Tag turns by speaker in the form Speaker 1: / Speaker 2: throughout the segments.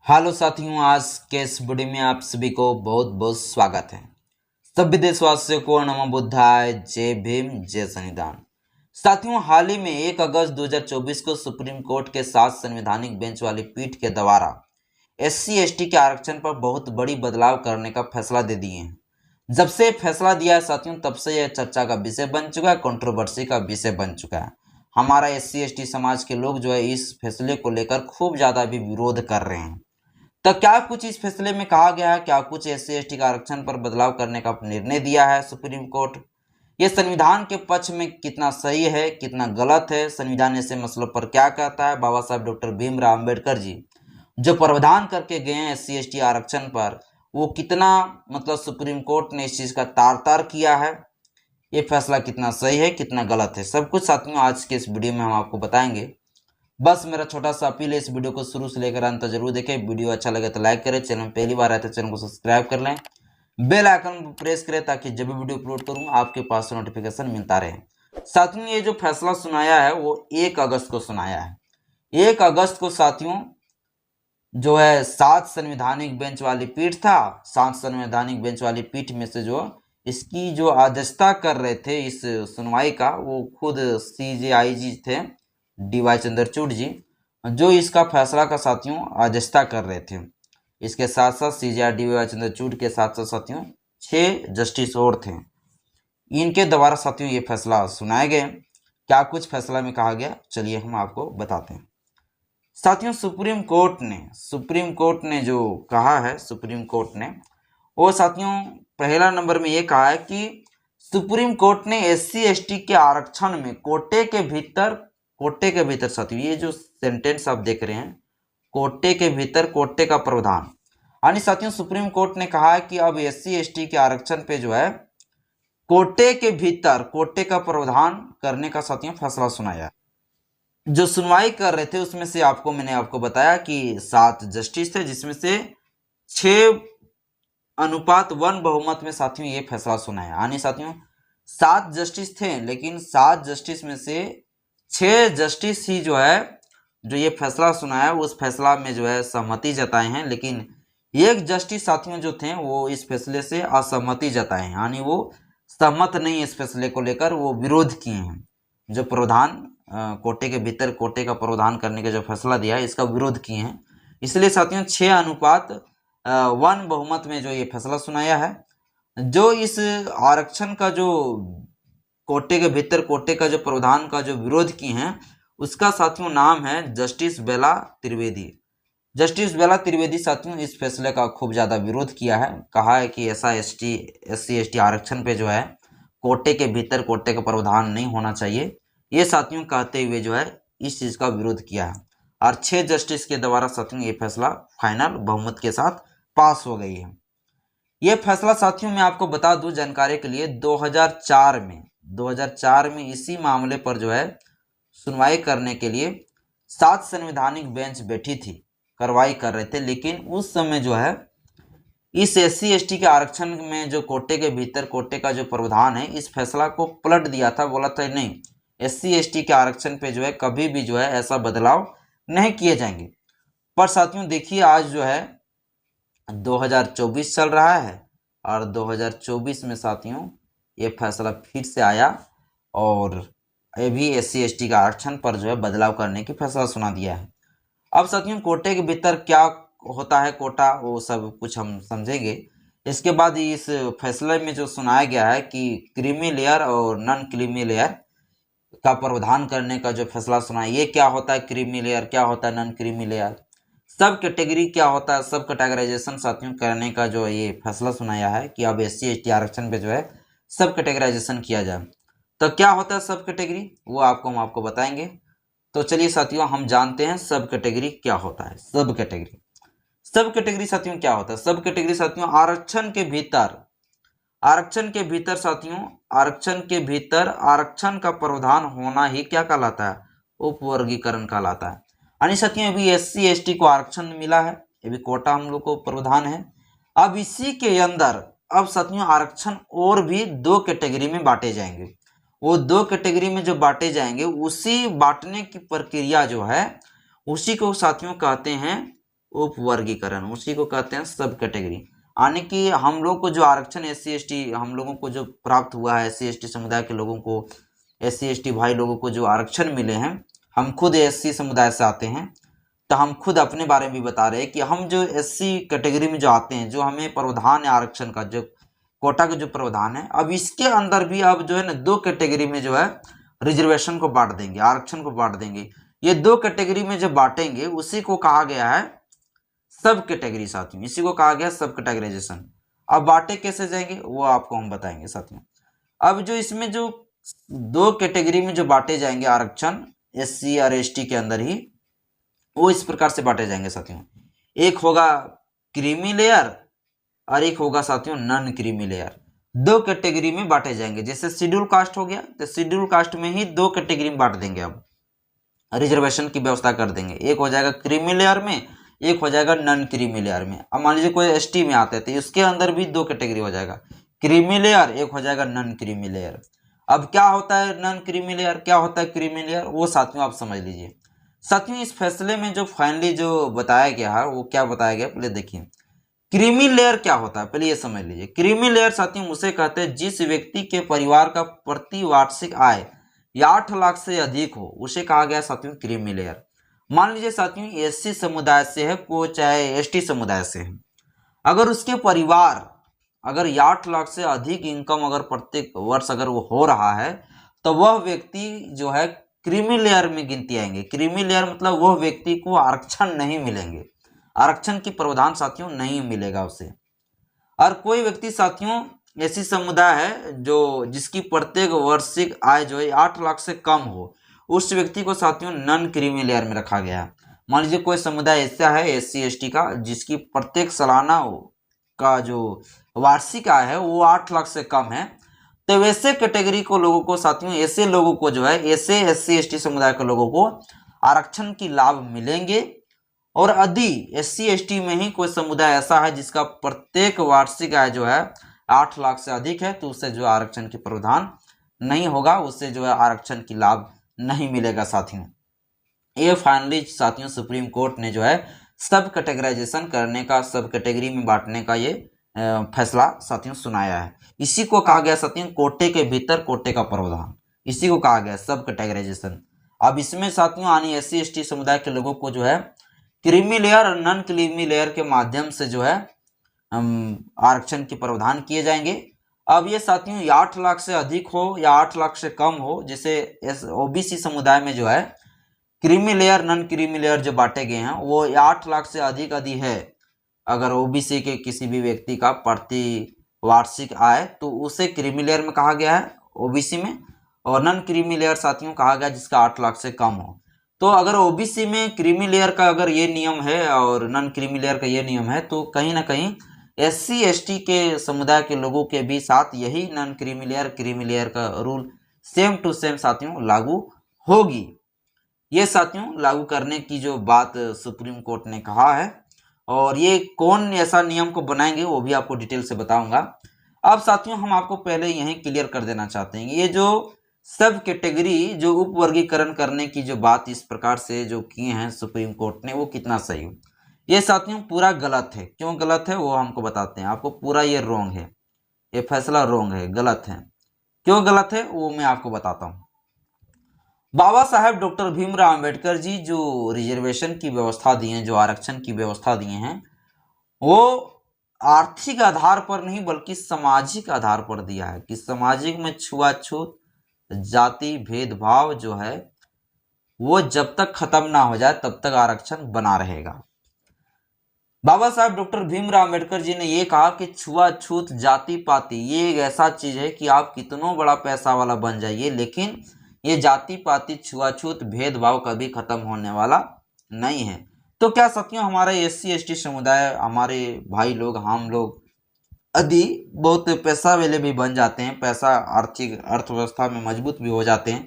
Speaker 1: Hello साथियों, आज के इस वीडियो में आप सभी को बहुत बहुत स्वागत है। सभी देशवासियों को नमो बुद्धाय, जय भीम, जय संविधान। साथियों, हाल ही में 1 अगस्त 2024 को सुप्रीम कोर्ट के 7 संवैधानिक बेंच वाली पीठ के द्वारा SC ST के आरक्षण पर बहुत बड़ी बदलाव करने का फैसला दे दिए हैं। जब से फैसला दिया है साथियों, तब से यह चर्चा का विषय बन चुका है, कंट्रोवर्सी का विषय बन चुका है। हमारा SC ST समाज के लोग जो है इस फैसले को लेकर खूब ज्यादा भी विरोध कर रहे हैं। तो क्या कुछ इस फैसले में कहा गया है, क्या कुछ SC ST का आरक्षण पर बदलाव करने का निर्णय दिया है सुप्रीम कोर्ट, ये संविधान के पक्ष में कितना सही है, कितना गलत है, संविधान ऐसे मसलों पर क्या कहता है, बाबा साहब डॉक्टर भीमराव अंबेडकर जी जो प्रावधान करके गए हैं SC ST आरक्षण पर, वो कितना सुप्रीम कोर्ट ने इस चीज का तार तार किया है, ये फैसला कितना सही है, कितना गलत है, सब कुछ साथियों आज के इस वीडियो में हम आपको बताएंगे। बस मेरा छोटा सा अपील है, इस वीडियो को शुरू से लेकर अंत तक जरूर देखें। वीडियो अच्छा लगे तो लाइक करें, चैनल पहली बार आए तो चैनल को सब्सक्राइब कर लें, बेल आइकन प्रेस करें ताकि जब भी वीडियो अपलोड करूं आपके पास नोटिफिकेशन मिलता रहे। साथियों, ये जो फैसला सुनाया है वो 1 अगस्त को सुनाया है। 1 अगस्त को साथियों जो है 7 संवैधानिक बेंच वाली पीठ था, 7 संवैधानिक बेंच वाली पीठ में से जो इसकी जो अध्यक्षता कर रहे थे इस सुनवाई का, वो खुद CJI थे, DY चंद्रचूड़ जी, जो इसका फैसला का साथियों अध्यक्षता कर रहे थे। इसके साथ साथ CJI DY चंद्रचूड़ के साथ साथ साथियों 6 जस्टिस और थे। इनके द्वारा साथियों ये फैसला सुनाए गए। क्या कुछ फैसला में कहा गया, चलिए हम आपको बताते हैं। साथियों, सुप्रीम कोर्ट ने जो कहा है, सुप्रीम कोर्ट ने वो साथियों पहला नंबर में ये कहा है कि सुप्रीम कोर्ट ने SC ST के आरक्षण में कोटे के भीतर साथियों, ये जो सेंटेंस आप देख रहे हैं, कोटे के भीतर कोटे का प्रावधान, यानी साथियों सुप्रीम कोर्ट ने कहा है कि अब SC ST के आरक्षण पे जो है कोटे के भीतर कोटे का प्रावधान करने का साथियों फैसला सुनाया। जो सुनवाई कर रहे थे उसमें से मैंने आपको बताया कि 7 जस्टिस थे, जिसमें से 6:1 बहुमत में साथियों ये फैसला सुनाया। यानी साथियों 7 जस्टिस थे, लेकिन 7 जस्टिस में से 6 जस्टिस ही जो है जो ये फैसला सुनाया उस फैसला में जो है सहमति जताए हैं, लेकिन एक जस्टिस साथियों जो थे वो इस फैसले से असहमति जताए हैं, यानी वो सहमत नहीं इस फैसले को लेकर, वो विरोध किए हैं। जो प्रावधान कोटे के भीतर कोटे का प्रावधान करने का जो फैसला दिया है इसका विरोध किए हैं। इसलिए साथियों 6:1 बहुमत में जो ये फैसला सुनाया है। जो इस आरक्षण का जो कोटे के भीतर कोटे का जो प्रावधान का जो विरोध किए हैं उसका साथियों नाम है जस्टिस बेला त्रिवेदी। जस्टिस बेला त्रिवेदी साथियों इस फैसले का खूब ज्यादा विरोध किया है, कहा है कि ऐसा SC ST आरक्षण पे जो है कोटे के भीतर कोटे का प्रावधान नहीं होना चाहिए, ये साथियों कहते हुए जो है इस चीज का विरोध किया है। और 6 जस्टिस के द्वारा साथियों ये फैसला फाइनल बहुमत के साथ पास हो गई है। ये फैसला साथियों मैं आपको बता दूं जानकारी के लिए, 2004 में इसी मामले पर जो है सुनवाई करने के लिए 7 संवैधानिक बेंच बैठी थी, कार्रवाई कर रहे थे, लेकिन उस समय जो है इस SC ST के आरक्षण में जो कोटे के भीतर कोटे का जो प्रावधान है इस फैसला को पलट दिया था। बोला था नहीं, SC ST के आरक्षण पे जो है कभी भी जो है ऐसा बदलाव नहीं किए जाएंगे। पर साथियों देखिए आज जो है 2024 चल रहा है और 2024 में साथियों ये फैसला फिर से आया और ये भी SC ST का आरक्षण पर जो है बदलाव करने की फैसला सुना दिया है। अब साथियों कोटे के भीतर क्या होता है कोटा, वो सब कुछ हम समझेंगे। इसके बाद इस फैसले में जो सुनाया गया है कि क्रीमी लेयर और नॉन क्रीमी लेयर का प्रावधान करने का जो फैसला सुना, ये क्या होता है क्रीमी लेयर, क्या होता है नॉन क्रीमी लेयर, सब कैटेगरी क्या होता है, सब कैटेगराइजेशन साथियों करने का जो ये फैसला सुनाया है कि अब SC ST आरक्षण पे जो है सब कैटेगराइजेशन किया जाए। तो क्या होता है सब कैटेगरी, वो हम आपको बताएंगे। तो चलिए साथियों हम जानते हैं सब कैटेगरी क्या होता है। सब कैटेगरी साथियों क्या होता है, सब कैटेगरी साथियों आरक्षण के भीतर आरक्षण का प्रावधान होना ही क्या कहलाता है, उपवर्गीकरण कहलाता है। यानी साथियों अभी SC ST को आरक्षण मिला है, ये भी कोटा हम लोग को प्रावधान है। अब इसी के अंदर अब साथियों आरक्षण और भी 2 कैटेगरी में बांटे जाएंगे। वो 2 कैटेगरी में जो बांटे जाएंगे उसी बांटने की प्रक्रिया जो है उसी को साथियों कहते हैं उपवर्गीकरण, उसी को कहते हैं सब कैटेगरी। यानी कि हम लोग को जो आरक्षण SC ST हम लोगों को जो प्राप्त हुआ है, SC ST समुदाय के लोगों को, SC ST भाई लोगों को जो आरक्षण मिले हैं, हम खुद SC समुदाय से आते हैं, तो हम खुद अपने बारे में भी बता रहे हैं कि हम जो SC कैटेगरी में जो आते हैं, जो हमें प्रावधान है आरक्षण का, जो कोटा का जो प्रावधान है, अब इसके अंदर भी अब जो है ना 2 कैटेगरी में जो है रिजर्वेशन को बांट देंगे, आरक्षण को बांट देंगे। ये 2 कैटेगरी में जब बांटेंगे उसी को कहा गया है सब कैटेगरी साथियों, इसी को कहा गया सब कैटेगराइजेशन। अब बांटे कैसे जाएंगे वो आपको हम बताएंगे साथियों। अब जो इसमें जो 2 कैटेगरी में जो बांटे जाएंगे आरक्षण SC और ST के अंदर ही, वो इस प्रकार से बांटे जाएंगे साथियों। एक होगा क्रीमी लेयर और एक होगा साथियों नॉन क्रीमी लेयर। 2 कैटेगरी में बांटे जाएंगे। जैसे शेड्यूल कास्ट हो गया तो शेड्यूल कास्ट में ही 2 कैटेगरी में बांट देंगे, अब रिजर्वेशन की व्यवस्था कर देंगे। एक हो जाएगा क्रीमी लेयर में, एक हो जाएगा नॉन क्रीमी लेयर में। अब मान लीजिए कोई ST में आते थे, इसके अंदर भी 2 कैटेगरी हो जाएगा, क्रीमी लेयर, एक हो जाएगा नॉन क्रीमी लेयर। अब क्या होता है नॉन क्रीमी लेयर, क्या होता है क्रीमी लेयर, वो साथियों आप समझ लीजिए। साथियों इस फैसले में जो फाइनली जो बताया गया है वो क्या बताया गया, पहले देखिए। क्रीमी लेयर क्या होता है पहले ये समझ लीजिए। क्रीमी लेयर साथियों उसे कहते हैं जिस व्यक्ति के परिवार का प्रति वार्षिक आय या 8 लाख से अधिक हो, उसे कहा गया साथियों क्रीमी लेयर। मान लीजिए साथियों SC समुदाय से है को चाहे ST समुदाय से है, अगर उसके परिवार अगर 8 लाख से अधिक इनकम अगर प्रत्येक वर्ष अगर वो हो रहा है, तो वह व्यक्ति जो है क्रीमी लेयर में गिनती आएंगे। क्रीमी लेयर मतलब वह व्यक्ति को आरक्षण नहीं मिलेंगे, आरक्षण की प्रावधान साथियों नहीं मिलेगा उसे। और कोई व्यक्ति साथियों ऐसी समुदाय है जो जिसकी प्रत्येक वार्षिक आय जो है 8 लाख से कम हो, उस व्यक्ति को साथियों नॉन क्रीमी लेयर में रखा गया है। मान लीजिए कोई समुदाय ऐसा है SC ST का जिसकी प्रत्येक सालाना का जो वार्षिक आय है वो 8 लाख से कम है, तो वैसे कैटेगरी को लोगों को साथियों, ऐसे लोगों को जो है, ऐसे SC ST समुदाय के लोगों को आरक्षण की लाभ मिलेंगे। और यदि SC ST में ही कोई समुदाय ऐसा है जिसका प्रत्येक वार्षिक आय जो है 8 लाख से अधिक है, तो उससे जो आरक्षण की प्रावधान नहीं होगा, उससे जो है आरक्षण की लाभ नहीं मिलेगा साथियों। ये फाइनली साथियों सुप्रीम कोर्ट ने जो है सब कैटेगराइजेशन करने का, सब कैटेगरी में बांटने का ये फैसला साथियों सुनाया है। इसी को कहा गया साथियों कोटे के भीतर कोटे का प्रावधान, इसी को कहा गया सब कैटेगराइजेशन। अब इसमें साथियों यानी SC ST समुदाय के लोगों को जो है क्रीमी लेयर और नॉन क्रीमी लेयर के माध्यम से जो है आरक्षण के प्रावधान किए जाएंगे। अब ये साथियों 8 लाख से अधिक हो या 8 लाख से कम हो, जैसे OBC समुदाय में जो है creamy layer non creamy layer जो बांटे गए हैं वो 8 लाख से अधिक यदि है अगर OBC के किसी भी व्यक्ति का प्रति वार्षिक आय, तो उसे क्रीमी लेयर में कहा गया है OBC में, और नॉन क्रीमी लेयर साथियों कहा गया जिसका 8 लाख से कम हो। तो अगर OBC में क्रीमी लेयर का अगर ये नियम है और नॉन क्रीमी लेयर का ये नियम है, तो कहीं ना कहीं SC ST के समुदाय के लोगों के भी साथ यही non creamy layer creamy layer का रूल सेम टू सेम साथियों लागू होगी। ये साथियों लागू करने की जो बात सुप्रीम कोर्ट ने कहा है, और ये कौन ऐसा नियम को बनाएंगे वो भी आपको डिटेल से बताऊंगा। अब साथियों हम आपको पहले यहीं क्लियर कर देना चाहते हैं, ये जो सब कैटेगरी जो उप वर्गीकरण करने की जो बात इस प्रकार से जो किए हैं सुप्रीम कोर्ट ने, वो कितना सही हो। ये साथियों पूरा गलत है। क्यों गलत है वो हमको बताते हैं आपको। पूरा ये रॉन्ग है, ये फैसला रॉन्ग है, गलत है। क्यों गलत है वो मैं आपको बताता हूँ। बाबा साहेब डॉक्टर भीमराव अंबेडकर जी जो रिजर्वेशन की व्यवस्था दी है, जो आरक्षण की व्यवस्था दिए हैं, वो आर्थिक आधार पर नहीं बल्कि सामाजिक आधार पर दिया है कि सामाजिक में छुआछूत जाति भेदभाव जो है वो जब तक खत्म ना हो जाए तब तक आरक्षण बना रहेगा। बाबा साहब डॉक्टर भीमराव अंबेडकर जी ने ये कहा कि छुआछूत जाति पाति ये एक ऐसा चीज है कि आप कितनों बड़ा पैसा वाला बन जाइए, लेकिन ये जाति पाति छुआछूत भेदभाव कभी खत्म होने वाला नहीं है। तो क्या साथियों हमारे SC ST समुदाय, हमारे भाई लोग, हम लोग यदि बहुत पैसा वाले भी बन जाते हैं, पैसा आर्थिक अर्थव्यवस्था में मजबूत भी हो जाते हैं,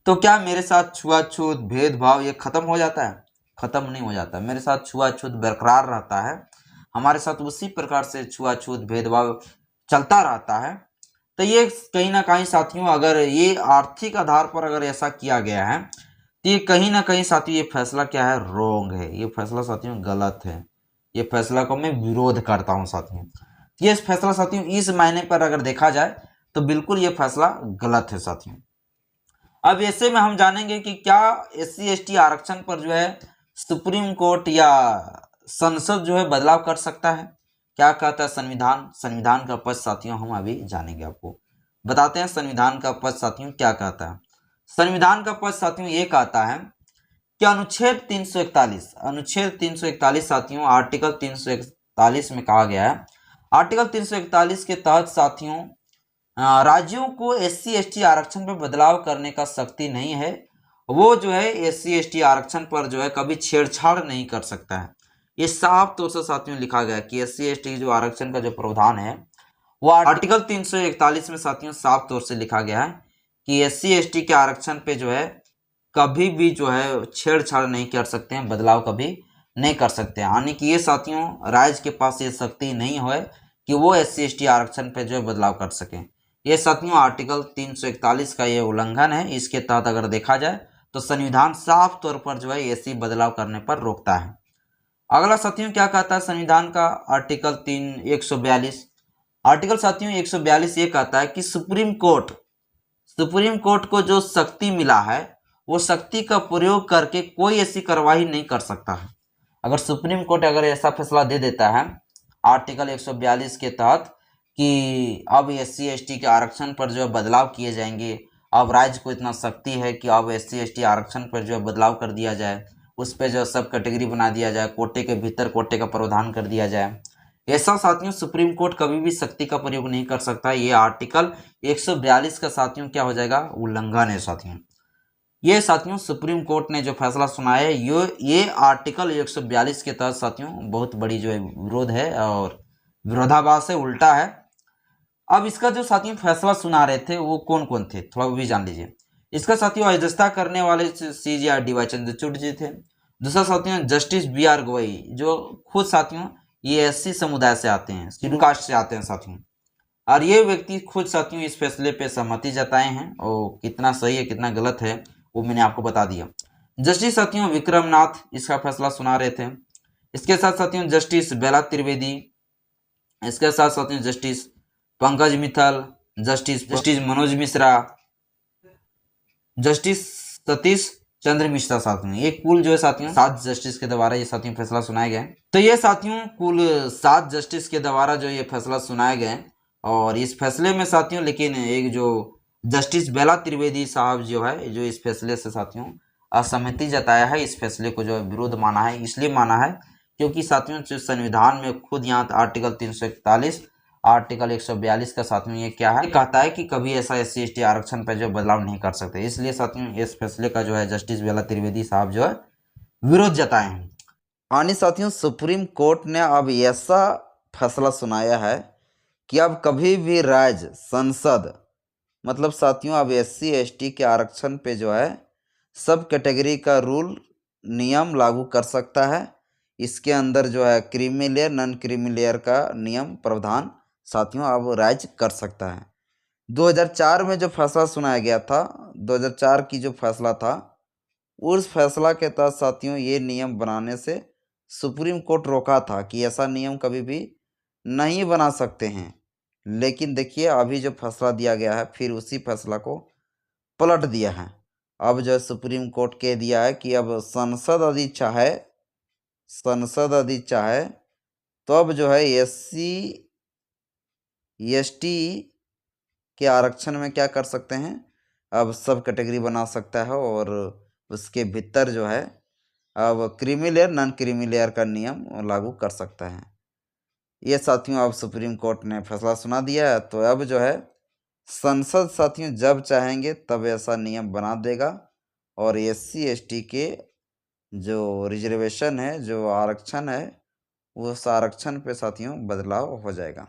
Speaker 1: तो क्या मेरे साथ छुआछूत भेदभाव ये खत्म हो जाता है? खत्म नहीं हो जाता। मेरे साथ छुआछूत बरकरार रहता है, हमारे साथ उसी प्रकार से छुआछूत भेदभाव चलता रहता है। तो ये कहीं ना कहीं साथियों अगर ये आर्थिक आधार पर अगर ऐसा किया गया है, तो ये कहीं ना कहीं साथियों ये फैसला क्या है, रोंग है, ये फैसला साथियों गलत है। ये फैसला को मैं विरोध करता हूँ साथियों। ये फैसला साथियों इस मायने पर अगर देखा जाए तो बिल्कुल ये फैसला गलत है साथियों। अब ऐसे में हम जानेंगे कि क्या SC/ST आरक्षण पर जो है सुप्रीम कोर्ट या संसद जो है बदलाव कर सकता है। क्या कहता है संविधान, संविधान का पद साथियों हम अभी जानेंगे, आपको बताते हैं संविधान का पद साथियों क्या कहता है। संविधान का पद साथियों ये कहता है कि अनुच्छेद 341 साथियों, आर्टिकल 341 में कहा गया है, आर्टिकल 341 के तहत साथियों राज्यों को SC/ST आरक्षण पर बदलाव करने का शक्ति नहीं है। वो जो है SC/ST आरक्षण पर जो है कभी छेड़छाड़ नहीं कर सकता है। ये साफ तौर से साथियों लिखा गया कि SC/ST जो आरक्षण का जो प्रावधान है वो आर्टिकल 341 में साथियों साफ तौर से लिखा गया है कि SC/ST के आरक्षण पे जो है कभी भी जो है छेड़छाड़ नहीं कर सकते हैं, बदलाव कभी नहीं कर सकते हैं। यानी कि ये साथियों राज्य के पास ये शक्ति नहीं है कि वो SC/ST आरक्षण पे जो है बदलाव कर सकें। ये साथियों आर्टिकल 341 का ये उल्लंघन है। इसके तहत अगर देखा जाए तो संविधान साफ तौर पर जो है ऐसी बदलाव करने पर रोकता है। अगला साथियों क्या कहता है संविधान का आर्टिकल 142, आर्टिकल साथियों 142 ये कहता है कि सुप्रीम कोर्ट को जो शक्ति मिला है वो शक्ति का प्रयोग करके कोई ऐसी कार्रवाई नहीं कर सकता है। अगर सुप्रीम कोर्ट अगर ऐसा फैसला दे देता है आर्टिकल 142 के तहत कि अब SC/ST के आरक्षण पर जो है बदलाव किए जाएंगे, अब राज्य को इतना शक्ति है कि अब SC/ST आरक्षण पर जो है बदलाव कर दिया जाए, उस पर जो है सब कैटेगरी बना दिया जाए, कोटे के भीतर कोटे का प्रावधान कर दिया जाए, ऐसा साथियों सुप्रीम कोर्ट कभी भी शक्ति का प्रयोग नहीं कर सकता। ये आर्टिकल 142 का साथियों क्या हो जाएगा, उल्लंघन है साथियों। ये साथियों सुप्रीम कोर्ट ने जो फैसला सुनाया है ये आर्टिकल 142 के तहत साथियों बहुत बड़ी जो है विरोध है और विरोधाभास है, उल्टा है। अब इसका जो साथियों फैसला सुना रहे थे वो कौन कौन थे, थोड़ा वो भी जान लीजिए। इसका साथियों अध्यक्षता करने वाले CJR चंद्रचूड़ जी थे। दूसरा साथियों जस्टिस BR गवई, जो खुद साथियों ये SC समुदाय से आते हैं, शेड्यूल कास्ट से आते हैं साथियों, और ये व्यक्ति खुद साथियों इस फैसले पे सहमति जताए हैं और कितना सही है कितना गलत है वो मैंने आपको बता दिया। जस्टिस साथियों विक्रमनाथ इसका फैसला सुना रहे थे। इसके साथ साथियों जस्टिस बेला त्रिवेदी, इसके साथ साथियों justice Pankaj Mittal, justice Manoj Mishra, justice Satish Chandra Mishra साथियों, ये कुल जो है साथियों 7 जस्टिस के द्वारा ये साथियों फैसला सुनाए गए। तो ये साथियों कुल 7 जस्टिस के द्वारा जो ये फैसला सुनाए गए और इस फैसले में साथियों लेकिन एक जो जस्टिस बेला त्रिवेदी साहब जो है जो इस फैसले से साथियों असहमति जताया है, इस फैसले को जो विरोध माना है, इसलिए माना है क्योंकि साथियों जो संविधान में खुद यहाँ आर्टिकल 341 आर्टिकल 142 का साथियों ये क्या है, कहता है कि कभी ऐसा SC/ST आरक्षण पर जो बदलाव नहीं कर सकते। इसलिए साथियों इस फैसले का जो है जस्टिस बेला त्रिवेदी साहब जो है विरोध जताए हैं। यानी साथियों सुप्रीम कोर्ट ने अब ऐसा फैसला सुनाया है कि अब कभी भी राज्य संसद मतलब साथियों अब SC/ST के आरक्षण पे जो है सब कैटेगरी का रूल नियम लागू कर सकता है। इसके अंदर जो है creamy layer non creamy layer का नियम प्रावधान साथियों अब राज्य कर सकता है। 2004 में जो फैसला सुनाया गया था, 2004 की जो फैसला था उस फैसला के तहत साथियों ये नियम बनाने से सुप्रीम कोर्ट रोका था कि ऐसा नियम कभी भी नहीं बना सकते हैं। लेकिन देखिए अभी जो फैसला दिया गया है फिर उसी फैसला को पलट दिया है। अब जो सुप्रीम कोर्ट कह दिया है कि अब संसद यदि चाहे तो अब जो है SC/ST के आरक्षण में क्या कर सकते हैं, अब सब कैटेगरी बना सकता है और उसके भीतर जो है अब creamy layer non creamy layer का नियम लागू कर सकता है। ये साथियों अब सुप्रीम कोर्ट ने फैसला सुना दिया है। तो अब जो है संसद साथियों जब चाहेंगे तब ऐसा नियम बना देगा और SC/ST के जो रिजर्वेशन है जो आरक्षण है उस आरक्षण पे साथियों बदलाव हो जाएगा।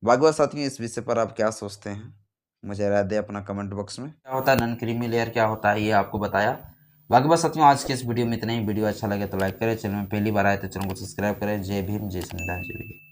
Speaker 1: बाकी साथियों इस विषय पर आप क्या सोचते हैं, मुझे राय दें अपना कमेंट बॉक्स में। क्या होता है नॉन क्रीमी लेयर क्या होता है ये आपको बताया। बाकी बस साथियों आज के इस वीडियो में इतना ही। वीडियो अच्छा लगे तो लाइक करें, चैनल में पहली बार आए तो चैनल को सब्सक्राइब करें। जय भीम, जय संविधान, जय भीम।